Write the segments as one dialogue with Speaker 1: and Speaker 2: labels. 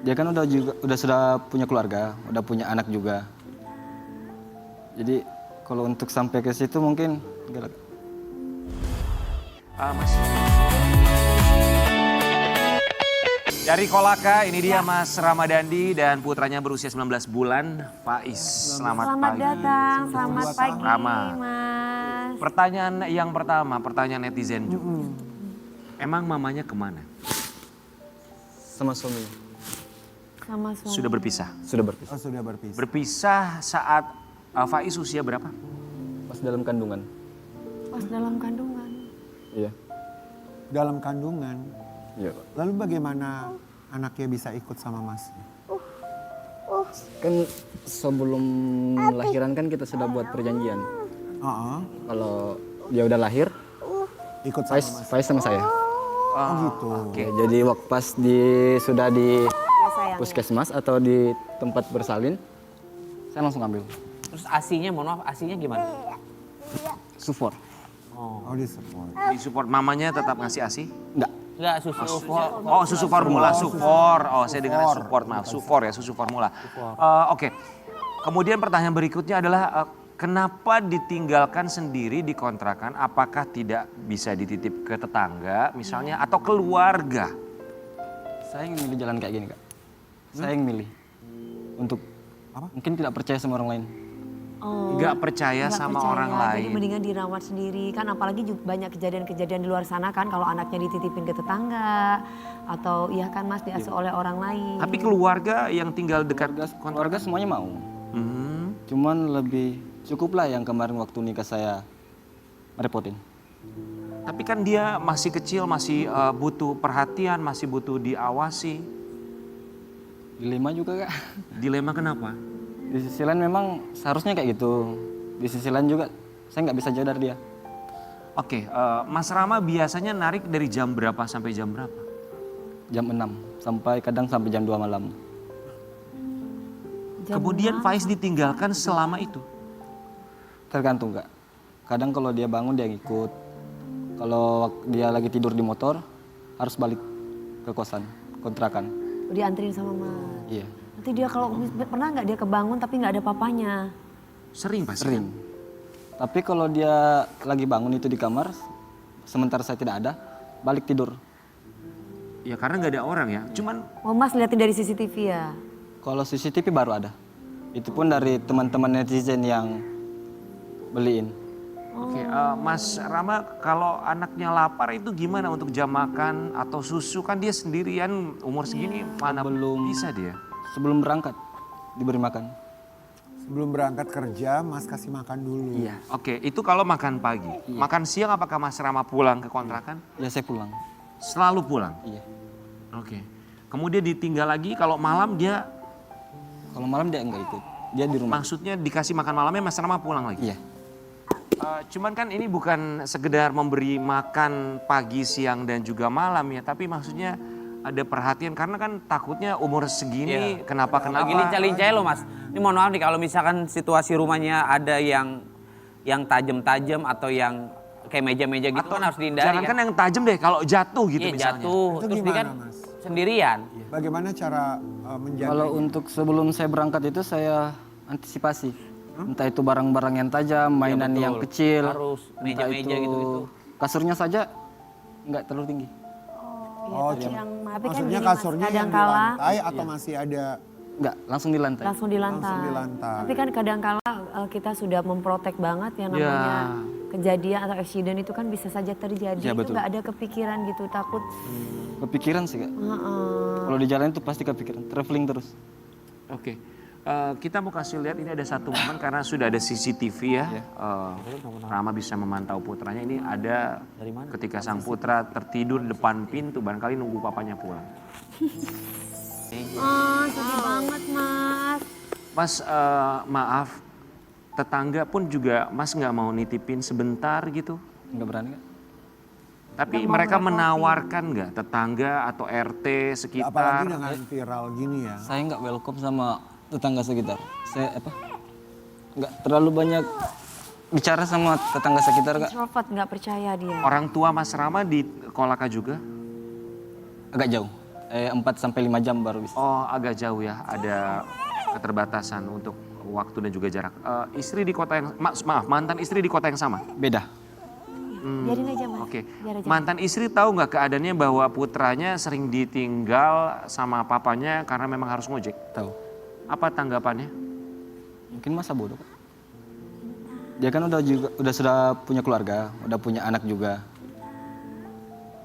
Speaker 1: Dia kan sudah punya keluarga, udah punya anak juga. Jadi kalau untuk sampai ke situ mungkin enggak.
Speaker 2: Mas. Dari Kolaka, ini dia Mas Ramadandi dan putranya berusia 19 bulan, Faiz. Selamat pagi.
Speaker 3: Datang, selamat pagi
Speaker 2: Rama.
Speaker 3: Mas.
Speaker 2: Pertanyaan yang pertama, pertanyaan netizen juga. Emang mamanya kemana?
Speaker 1: Sama suami.
Speaker 3: Sama suami.
Speaker 2: Sudah berpisah?
Speaker 1: Sudah berpisah.
Speaker 4: Oh, sudah berpisah.
Speaker 2: Berpisah saat Faiz usia berapa?
Speaker 1: Pas dalam kandungan.
Speaker 3: Pas dalam kandungan.
Speaker 1: Iya.
Speaker 4: Dalam kandungan.
Speaker 1: Iya, Pak.
Speaker 4: Lalu bagaimana anaknya bisa ikut sama Mas?
Speaker 1: Kan sebelum lahiran kan kita sudah buat perjanjian. Kalau dia udah lahir,
Speaker 4: Ikut sama Mas?
Speaker 1: Faiz sama saya.
Speaker 4: Oh gitu.
Speaker 1: Oke, jadi waktu pas sudah di
Speaker 3: Ya sayang.
Speaker 1: puskesmas atau di tempat bersalin, saya langsung ambil.
Speaker 5: Terus asinya, mohon maaf, asinya gimana?
Speaker 1: Support.
Speaker 4: Oh di support.
Speaker 2: Di support mamanya tetap ngasih ASI?
Speaker 1: Enggak.
Speaker 5: Enggak, susu.
Speaker 2: Oh, susu formula, sufor. Oh, saya dengar support, maaf. Sufor ya, susu formula. Oke. Kemudian pertanyaan berikutnya adalah kenapa ditinggalkan sendiri di kontrakan? Apakah tidak bisa dititip ke tetangga misalnya atau keluarga?
Speaker 1: Saya yang milih jalan kayak gini, Kak. Saya yang milih untuk mungkin tidak percaya sama orang lain.
Speaker 3: Oh,
Speaker 2: Nggak percaya
Speaker 3: nggak
Speaker 2: sama
Speaker 3: percaya.
Speaker 2: orang
Speaker 3: Jadi
Speaker 2: lain.
Speaker 3: mendingan dirawat sendiri kan, apalagi juga banyak kejadian-kejadian di luar sana kan kalau anaknya dititipin ke tetangga atau iya kan Mas diasuh oleh orang lain.
Speaker 2: Tapi keluarga yang tinggal dekat
Speaker 1: Keluarga semuanya mau.
Speaker 2: Hmm.
Speaker 1: Cuman lebih cukuplah yang kemarin waktu nikah saya merepotin.
Speaker 2: Tapi kan dia masih kecil, masih butuh perhatian, masih butuh diawasi.
Speaker 1: Dilema juga, Kak.
Speaker 2: Dilema kenapa?
Speaker 1: Di sisi lain memang seharusnya kayak gitu. Di sisi lain juga saya nggak bisa jauh dari dia.
Speaker 2: Oke, Mas Rama biasanya narik dari jam berapa sampai jam berapa?
Speaker 1: Jam 6 sampai kadang sampai jam 2 malam.
Speaker 2: Kemudian Faiz ditinggalkan selama itu.
Speaker 1: Tergantung, Kak. Kadang kalau dia bangun dia ngikut. Kalau dia lagi tidur di motor harus balik ke kosan, kontrakan.
Speaker 3: Dianterin sama Mas.
Speaker 1: Iya.
Speaker 3: Nanti dia kalau pernah nggak dia kebangun tapi nggak ada papanya.
Speaker 2: Sering pasti.
Speaker 1: Sering. Tapi kalau dia lagi bangun itu di kamar, sementara saya tidak ada, balik tidur.
Speaker 2: Ya karena nggak ada orang ya. Cuman
Speaker 3: Oh Mas liatin dari CCTV ya?
Speaker 1: Kalau CCTV baru ada. Itu pun dari teman-teman netizen yang beliin.
Speaker 2: Oke, Mas Rama kalau anaknya lapar itu gimana untuk jam makan atau susu? Kan dia sendirian umur segini mana belum bisa dia.
Speaker 1: Sebelum berangkat diberi makan.
Speaker 4: Sebelum berangkat kerja, Mas kasih makan dulu.
Speaker 1: Iya.
Speaker 2: Oke, itu kalau makan pagi. Makan siang apakah Mas Rama pulang ke kontrakan?
Speaker 1: Ya saya pulang.
Speaker 2: Selalu pulang?
Speaker 1: Iya.
Speaker 2: Oke. Kemudian ditinggal lagi kalau malam dia,
Speaker 1: Kalau malam dia enggak ikut. Dia di rumah.
Speaker 2: maksudnya dikasih makan malamnya Mas Rama pulang lagi?
Speaker 1: Iya.
Speaker 2: Cuman kan ini bukan sekedar memberi makan pagi, siang dan juga malam ya. Tapi maksudnya ada perhatian karena kan takutnya umur segini kenapa-kenapa.
Speaker 5: Lagi lincah-lincah loh Mas. Ini mohon maaf nih kalau misalkan situasi rumahnya ada yang tajam-tajam atau yang kayak meja-meja gitu kan harus dihindari
Speaker 2: Jangan kan yang tajam deh kalau jatuh gitu
Speaker 5: Iya
Speaker 2: misalnya.
Speaker 5: jatuh,
Speaker 4: Itu
Speaker 5: terus dia
Speaker 4: gimana,
Speaker 5: kan
Speaker 4: Mas?
Speaker 5: sendirian.
Speaker 4: Bagaimana cara menjaga?
Speaker 1: Kalau untuk sebelum saya berangkat itu saya antisipasi. Entah itu barang-barang yang tajam, mainan yang kecil.
Speaker 5: Harus
Speaker 1: entah
Speaker 5: meja-meja
Speaker 1: itu
Speaker 5: gitu-gitu.
Speaker 1: Kasurnya saja enggak terlalu tinggi.
Speaker 4: Oh,
Speaker 3: Tapi kan
Speaker 4: maksudnya
Speaker 3: gini, Mas,
Speaker 4: kasurnya yang di
Speaker 3: kadangkala
Speaker 4: lantai atau masih ada?
Speaker 1: Enggak, langsung di lantai.
Speaker 3: langsung di lantai.
Speaker 4: Langsung di lantai.
Speaker 3: Tapi kan kadangkala kita sudah memprotek banget yang namanya kejadian atau accident itu kan bisa saja terjadi.
Speaker 1: Ya,
Speaker 3: Itu
Speaker 1: betul.
Speaker 3: nggak ada kepikiran gitu, takut.
Speaker 1: Kepikiran sih, Kak. Kalau di jalan itu pasti kepikiran, traveling terus.
Speaker 2: Oke. Kita mau kasih lihat ini ada satu momen karena sudah ada CCTV ya. Rama bisa memantau putranya. Ini ada ketika sang putra tertidur di depan pintu, barangkali nunggu papanya pulang.
Speaker 3: Sedih banget Mas.
Speaker 2: Mas maaf, tetangga pun juga Mas nggak mau nitipin sebentar gitu.
Speaker 1: Enggak berani, Kak.
Speaker 2: Tapi mereka menawarkan nggak tetangga atau RT
Speaker 4: Apalagi
Speaker 2: sekitar?
Speaker 4: dengan viral gini ya.
Speaker 1: Saya nggak welcome sama tetangga sekitar. Saya nggak terlalu banyak bicara sama tetangga sekitar, Kak.
Speaker 3: Introvert, nggak percaya dia.
Speaker 2: Orang tua Mas Rama di Kolaka juga?
Speaker 1: Agak jauh. 4-5 jam baru bisa.
Speaker 2: Oh, agak jauh ya, ada keterbatasan untuk waktu dan juga jarak. Istri di kota yang, maaf, mantan istri di kota yang sama?
Speaker 1: Beda.
Speaker 3: Biarin aja Mas.
Speaker 2: Oke,
Speaker 3: Biar aja.
Speaker 2: mantan istri tahu nggak keadaannya bahwa putranya sering ditinggal sama papanya karena memang harus ngojek?
Speaker 1: Tahu.
Speaker 2: Apa tanggapannya?
Speaker 1: Mungkin masa bodoh, Pak. Dia kan sudah punya keluarga, udah punya anak juga.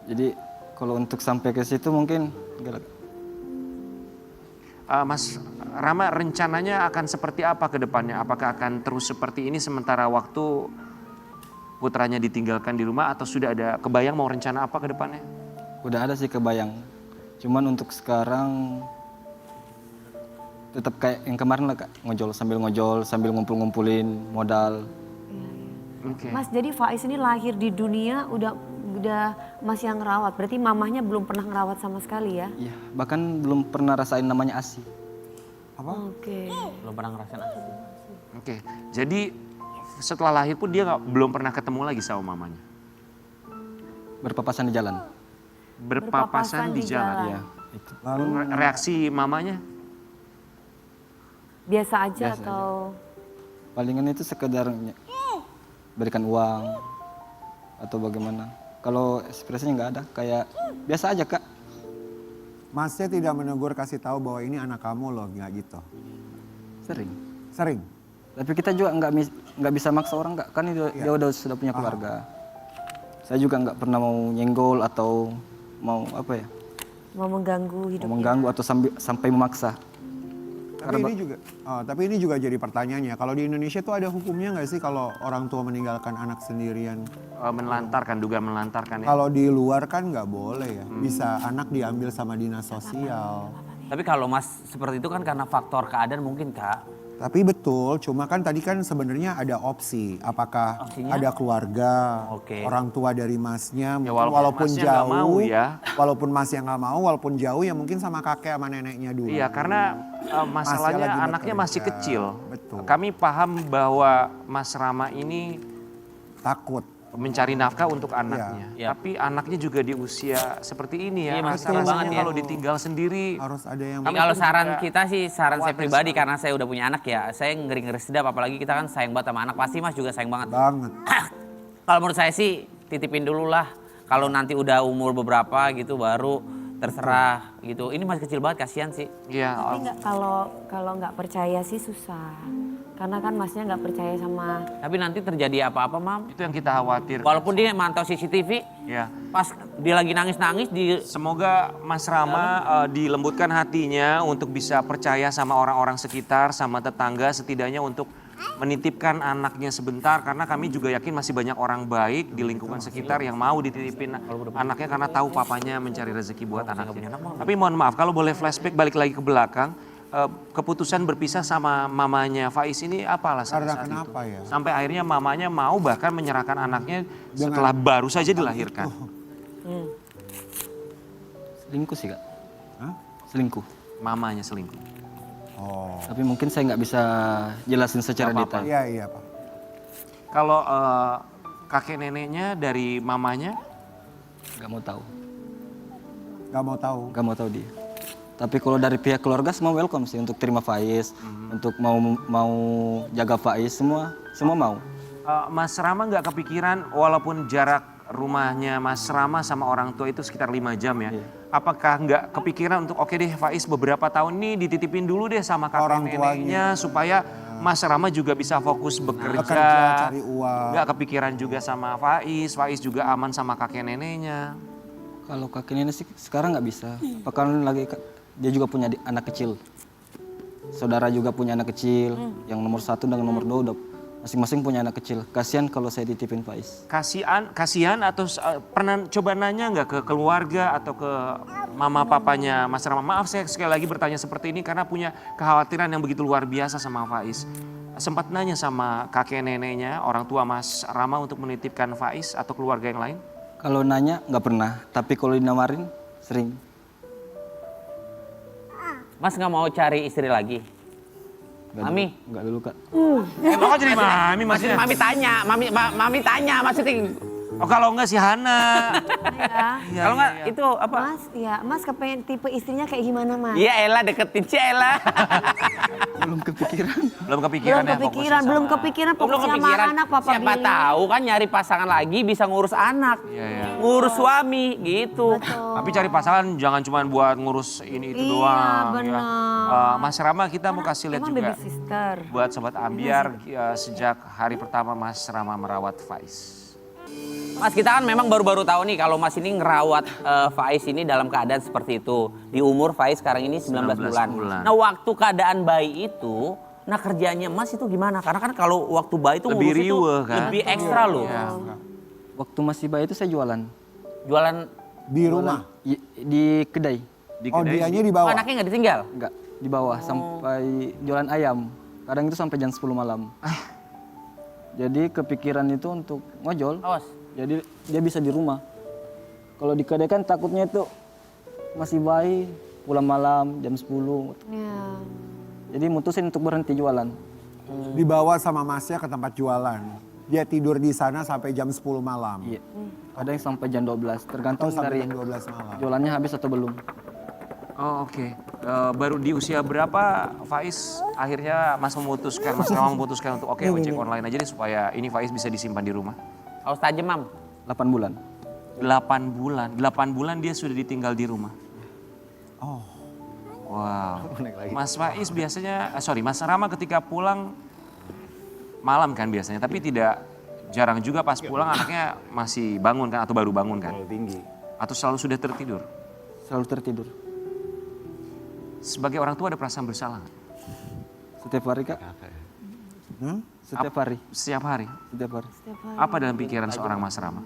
Speaker 1: Jadi kalau untuk sampai ke situ mungkin enggak.
Speaker 2: Mas Rama, rencananya akan seperti apa ke depannya? Apakah akan terus seperti ini sementara waktu putranya ditinggalkan di rumah atau sudah ada kebayang mau rencana apa ke depannya?
Speaker 1: Udah ada sih kebayang. Cuman untuk sekarang tetap kayak yang kemarin lah Kak, ngojol sambil ngumpulin modal.
Speaker 2: Oke.
Speaker 3: Mas, jadi Faiz ini lahir di dunia udah Mas yang ngerawat. Berarti mamahnya belum pernah ngerawat sama sekali ya?
Speaker 1: Iya, bahkan belum pernah rasain namanya ASI.
Speaker 3: Oke.
Speaker 5: Belum pernah ngerasain ASI.
Speaker 2: Oke, jadi setelah lahir pun dia belum pernah ketemu lagi sama mamanya.
Speaker 1: Berpapasan di jalan.
Speaker 2: Berpapasan di jalan.
Speaker 1: Iya, itu.
Speaker 4: Lalu
Speaker 2: Reaksi mamanya?
Speaker 3: Biasa aja
Speaker 1: Biasa
Speaker 3: atau
Speaker 1: Palingan itu sekedar berikan uang atau bagaimana. Kalau ekspresinya nggak ada, kayak biasa aja Kak.
Speaker 4: Masnya tidak menegur kasih tahu bahwa ini anak kamu loh, nggak gitu.
Speaker 1: Sering.
Speaker 4: Sering.
Speaker 1: Tapi kita juga nggak bisa maksa orang Kak, kan dia sudah punya keluarga. Saya juga nggak pernah mau nyenggol atau mau apa ya,
Speaker 3: mau mengganggu
Speaker 1: mau
Speaker 3: hidupnya?
Speaker 1: mengganggu atau sampai memaksa.
Speaker 4: Tapi ini juga jadi pertanyaannya. Kalau di Indonesia tuh ada hukumnya nggak sih kalau orang tua meninggalkan anak sendirian?
Speaker 2: Menelantarkan, duga menelantarkan ya.
Speaker 4: Kalau di luar kan nggak boleh ya. Bisa anak diambil sama dinas sosial.
Speaker 5: Tapi kalau Mas seperti itu kan karena faktor keadaan mungkin Kak.
Speaker 4: Tapi betul, cuma kan tadi kan sebenarnya ada opsi. Apakah
Speaker 5: Opsinya?
Speaker 4: ada keluarga,
Speaker 5: Oke.
Speaker 4: orang tua dari masnya,
Speaker 2: Ya,
Speaker 4: mungkin
Speaker 2: walaupun
Speaker 4: walaupun
Speaker 2: masnya nggak
Speaker 4: jauh,
Speaker 2: mau ya.
Speaker 4: walaupun masnya nggak mau, walaupun jauh ya mungkin sama kakek sama neneknya dulu.
Speaker 2: Iya, karena masalahnya
Speaker 4: lagi
Speaker 2: anaknya masih
Speaker 4: bekerja.
Speaker 2: kecil.
Speaker 4: Betul.
Speaker 2: Kami paham bahwa Mas Rama ini
Speaker 4: Takut.
Speaker 2: mencari nafkah untuk anaknya.
Speaker 5: Iya.
Speaker 2: Tapi anaknya juga di usia seperti ini ya.
Speaker 5: Iya, masih
Speaker 2: Rasanya
Speaker 5: banget ya.
Speaker 2: kalau ditinggal sendiri.
Speaker 4: Harus ada yang
Speaker 5: Tapi kalau
Speaker 2: pun
Speaker 5: saran
Speaker 2: juga
Speaker 5: kita sih, saran saya
Speaker 2: khawatir
Speaker 5: pribadi
Speaker 2: sekali.
Speaker 5: karena saya udah punya anak ya, saya ngeri-ngeri sedap apalagi kita kan sayang banget sama anak, pasti Mas juga sayang banget.
Speaker 4: banget.
Speaker 5: Kalau menurut saya sih titipin dulu lah. Kalau nanti udah umur beberapa gitu baru terserah gitu. Ini masih kecil banget, kasihan sih.
Speaker 2: Iya.
Speaker 3: Tapi nggak, kalau nggak percaya sih susah. Karena kan Masnya nggak percaya sama.
Speaker 5: Tapi nanti terjadi apa-apa, Mam.
Speaker 2: Itu yang kita khawatir.
Speaker 5: Walaupun dia mantau CCTV,
Speaker 2: Ya.
Speaker 5: pas dia lagi nangis-nangis di
Speaker 2: Semoga Mas Rama dilembutkan hatinya untuk bisa percaya sama orang-orang sekitar, sama tetangga setidaknya untuk menitipkan anaknya sebentar. Karena kami juga yakin masih banyak orang baik di lingkungan sekitar yang mau dititipin anaknya karena tahu papanya mencari rezeki buat anaknya. Tapi mohon maaf kalau boleh flashback balik lagi ke belakang. Keputusan berpisah sama mamanya Faiz ini apa alasannya
Speaker 4: Karena
Speaker 2: saat
Speaker 4: kenapa
Speaker 2: itu?
Speaker 4: ya?
Speaker 2: Sampai akhirnya mamanya mau bahkan menyerahkan anaknya setelah baru saja dilahirkan.
Speaker 1: Selingkuh sih Kak.
Speaker 4: Hah?
Speaker 1: Selingkuh.
Speaker 2: Mamanya selingkuh.
Speaker 4: Oh.
Speaker 1: Tapi mungkin saya nggak bisa jelasin secara
Speaker 2: Nggak apa-apa.
Speaker 1: detail.
Speaker 4: Iya, iya Pak.
Speaker 2: Kalau kakek neneknya dari mamanya,
Speaker 1: Nggak mau tahu.
Speaker 4: Gak mau tahu.
Speaker 1: Nggak mau tahu dia. Tapi kalau dari pihak keluarga semua welcome sih untuk terima Faiz, untuk mau jaga Faiz, semua mau.
Speaker 2: Mas Rama nggak kepikiran walaupun jarak rumahnya Mas Rama sama orang tua itu sekitar 5 jam ya.
Speaker 1: Iya.
Speaker 2: Apakah nggak kepikiran untuk oke deh Faiz beberapa tahun ini dititipin dulu deh sama kakek
Speaker 4: Orang
Speaker 2: neneknya supaya Mas Rama juga bisa fokus bekerja.
Speaker 4: Cari uang.
Speaker 2: Nggak kepikiran juga sama Faiz, Faiz juga aman sama kakek neneknya.
Speaker 1: Kalau kakek nenek sih sekarang nggak bisa. Bahkan dia juga punya anak kecil. Saudara juga punya anak kecil. Yang nomor 1 dan nomor 2 udah masing-masing punya anak kecil. Kasihan kalau saya titipin Faiz.
Speaker 2: Kasihan atau pernah coba nanya nggak ke keluarga atau ke mama papanya Mas Rama? Maaf saya sekali lagi bertanya seperti ini karena punya kekhawatiran yang begitu luar biasa sama Faiz. Sempat nanya sama kakek neneknya, orang tua Mas Rama untuk menitipkan Faiz atau keluarga yang lain?
Speaker 1: Kalau nanya nggak pernah. Tapi kalau dinawarin sering.
Speaker 5: Mas nggak mau cari istri lagi? Mami?
Speaker 1: Nggak dulu Kak.
Speaker 2: Emang jadi mami maksudnya?
Speaker 5: Mami tanya, mami tanya maksudnya
Speaker 2: Oh kalau enggak si Hana.
Speaker 3: Ya.
Speaker 2: Iya,
Speaker 5: Kalau nggak
Speaker 2: iya.
Speaker 5: itu apa?
Speaker 3: Mas kepengen tipe istrinya kayak gimana Mas?
Speaker 5: Iya Ella deketin si Ella.
Speaker 1: Belum kepikiran.
Speaker 2: Belum kepikiran
Speaker 3: Belum
Speaker 2: ya
Speaker 3: kepikiran, belum kepikiran
Speaker 5: Belum
Speaker 3: fokusnya sama
Speaker 5: kepikiran.
Speaker 3: anak Papa
Speaker 5: Siapa
Speaker 3: Billy.
Speaker 5: tahu kan nyari pasangan lagi bisa ngurus anak.
Speaker 2: Iya, iya.
Speaker 5: Ngurus suami gitu.
Speaker 3: Betul.
Speaker 2: Tapi cari pasangan jangan cuma buat ngurus ini itu
Speaker 3: Iya,
Speaker 2: doang.
Speaker 3: benar.
Speaker 2: Ya. Mas Rama kita mau kasih lihat
Speaker 3: Emang
Speaker 2: juga
Speaker 3: baby sister.
Speaker 2: buat Sobat Ambiar sejak hari pertama Mas Rama merawat Faiz.
Speaker 5: Mas kita kan memang baru-baru tahu nih kalau Mas ini ngerawat Faiz ini dalam keadaan seperti itu. Di umur Faiz sekarang ini 19 bulan.
Speaker 2: bulan.
Speaker 5: Nah waktu keadaan bayi itu, nah kerjanya Mas itu gimana? Karena kan kalau waktu bayi itu
Speaker 2: Lebih
Speaker 5: ngurus itu
Speaker 2: riweh, kan?
Speaker 5: lebih ekstra loh.
Speaker 2: Iya.
Speaker 1: Waktu masih bayi itu saya jualan
Speaker 5: Jualan,
Speaker 4: Di rumah.
Speaker 1: di kedai.
Speaker 2: Di
Speaker 4: Oh
Speaker 2: kedai
Speaker 4: dianya
Speaker 2: sih.
Speaker 4: di bawah.
Speaker 5: anaknya nggak ditinggal?
Speaker 1: Enggak, di bawah sampai jualan ayam. Kadang itu sampai jam 10 malam. Jadi kepikiran itu untuk ngojol.
Speaker 5: Awas.
Speaker 1: Jadi dia bisa di rumah. Kalau di kedai kan takutnya itu masih bayi, pulang malam jam 10.
Speaker 3: Ya.
Speaker 1: Jadi mutusin untuk berhenti jualan.
Speaker 4: Dibawa sama masnya ke tempat jualan. Dia tidur di sana sampai jam 10 malam.
Speaker 1: Iya. Kadang sampai jam 12, tergantung
Speaker 4: Atau sampai
Speaker 1: dari
Speaker 4: jam 12 malam.
Speaker 1: jualannya habis atau belum.
Speaker 2: Oh oke. Baru di usia berapa Faiz akhirnya Mas Rama memutuskan untuk ojek online aja deh supaya ini Faiz bisa disimpan di rumah.
Speaker 5: Awas tajam mam.
Speaker 1: 8 bulan.
Speaker 2: 8 bulan. 8 bulan dia sudah ditinggal di rumah.
Speaker 4: Oh.
Speaker 2: Wow. Mas Faiz biasanya, Mas Rama ketika pulang malam kan biasanya, tapi jarang juga pas pulang anaknya masih bangun kan atau baru bangun kan?
Speaker 4: Tinggi.
Speaker 2: Atau selalu sudah tertidur?
Speaker 1: Selalu tertidur.
Speaker 2: Sebagai orang tua ada perasaan bersalah nggak?
Speaker 1: Setiap hari Kak. Setiap hari.
Speaker 2: Setiap hari?
Speaker 1: Setiap hari.
Speaker 2: Apa dalam pikiran seorang Mas Rama?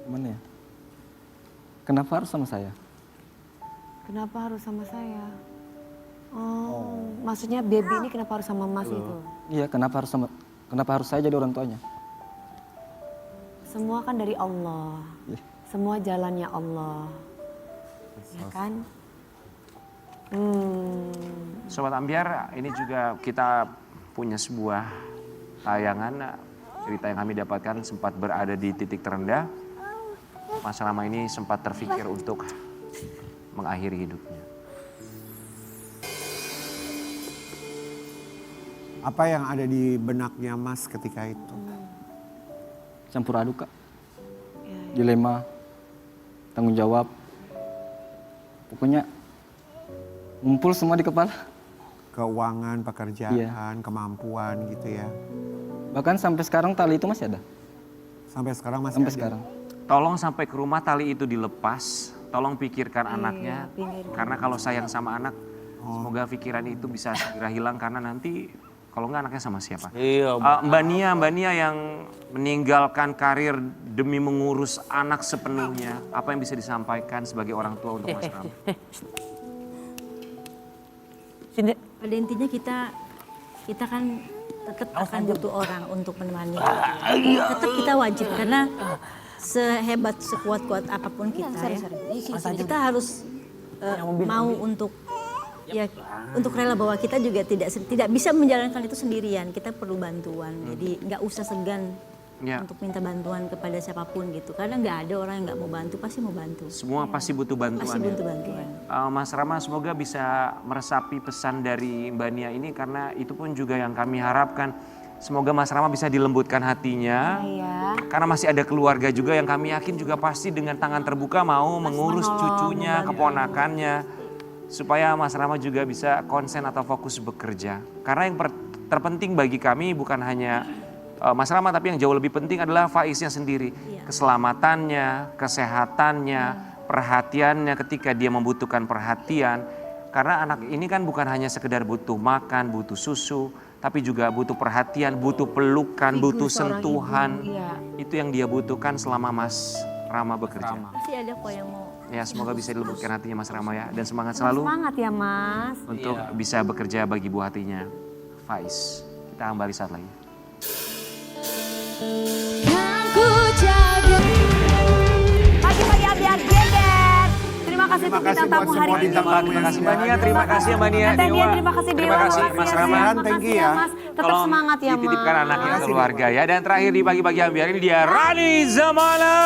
Speaker 1: Gimana ya? Kenapa harus sama saya?
Speaker 3: Kenapa harus sama saya? Oh, maksudnya baby ini kenapa harus sama Mas itu?
Speaker 1: Iya, kenapa harus saya jadi orang tuanya?
Speaker 3: Semua kan dari Allah.
Speaker 1: Iya.
Speaker 3: Semua jalannya Allah. Ya kan?
Speaker 2: Sobat Ambiar, ini juga kita punya sebuah tayangan, cerita yang kami dapatkan sempat berada di titik terendah. Mas Rama ini sempat terpikir untuk mengakhiri hidupnya.
Speaker 4: Apa yang ada di benaknya Mas ketika itu?
Speaker 1: Campur aduk Kak. Dilema, tanggung jawab. Pokoknya ngumpul semua di kepala.
Speaker 4: Keuangan, pekerjaan, kemampuan gitu ya.
Speaker 1: Bahkan sampai sekarang tali itu masih ada.
Speaker 4: Sampai sekarang masih
Speaker 1: Sampai
Speaker 4: ada.
Speaker 1: sekarang.
Speaker 2: Tolong sampai ke rumah tali itu dilepas, tolong pikirkan anaknya.
Speaker 3: pikirkan.
Speaker 2: Karena kalau sayang sama anak, semoga pikiran itu bisa segera hilang karena nanti kalau enggak anaknya sama siapa?
Speaker 5: Iya.
Speaker 2: Mbak Nia yang meninggalkan karir demi mengurus anak sepenuhnya, apa yang bisa disampaikan sebagai orang tua untuk Mas Rama?
Speaker 5: Sini.
Speaker 6: Pada intinya kita kan tetap akan butuh orang untuk menemani. Tetap kita wajib karena sehebat sekuat-kuat apapun kita ya, kita harus mau untuk untuk rela bahwa kita juga tidak bisa menjalankan itu sendirian. Kita perlu bantuan. Jadi nggak usah segan untuk minta bantuan kepada siapapun gitu. Karena nggak ada orang yang nggak mau bantu, pasti mau bantu.
Speaker 2: Semua pasti butuh bantuan.
Speaker 6: Pasti
Speaker 2: ya?
Speaker 6: butuh bantuan.
Speaker 2: Mas Rama semoga bisa meresapi pesan dari Mbak Nia ini karena itu pun juga yang kami harapkan. Semoga Mas Rama bisa dilembutkan hatinya.
Speaker 3: Iya.
Speaker 2: Karena masih ada keluarga juga yang kami yakin juga pasti dengan tangan terbuka mau mengurus cucunya, keponakannya. Supaya Mas Rama juga bisa konsen atau fokus bekerja. Karena yang terpenting bagi kami bukan hanya Mas Rama, tapi yang jauh lebih penting adalah Faiznya sendiri. Keselamatannya, kesehatannya, perhatiannya ketika dia membutuhkan perhatian. Karena anak ini kan bukan hanya sekedar butuh makan, butuh susu, tapi juga butuh perhatian, butuh pelukan, butuh sentuhan. Itu yang dia butuhkan selama Mas Rama bekerja.
Speaker 6: Pasti ada kok yang mau.
Speaker 2: Ya, semoga bisa dilembutkan hatinya Mas Rama ya. Dan semangat selalu
Speaker 3: Semangat ya Mas.
Speaker 2: untuk bisa bekerja bagi buah hatinya Faiz. Kita kembali saat lagi.
Speaker 3: Pagi-pagi Ambiar geger. Terima kasih untuk bintang
Speaker 4: buat
Speaker 3: tamu
Speaker 4: semua
Speaker 3: hari ini.
Speaker 4: bintang tamu
Speaker 2: Terima
Speaker 4: yang
Speaker 2: kasih
Speaker 4: sudah
Speaker 2: Mbak Nia, terima kasih Mbak Nia.
Speaker 3: Teh Dian,
Speaker 2: Dewa.
Speaker 3: terima kasih Dewa.
Speaker 2: Terima kasih
Speaker 3: makasih
Speaker 2: Mas
Speaker 3: ya,
Speaker 2: Rama.
Speaker 3: Sian.
Speaker 4: Thank you
Speaker 3: Makasih
Speaker 4: ya.
Speaker 3: Mas. Tetap
Speaker 2: Tolong
Speaker 3: semangat ya Mas.
Speaker 2: dititipkan anaknya keluarga ya. Dan terakhir di pagi-pagi ambiar ini dia Rani Zamala.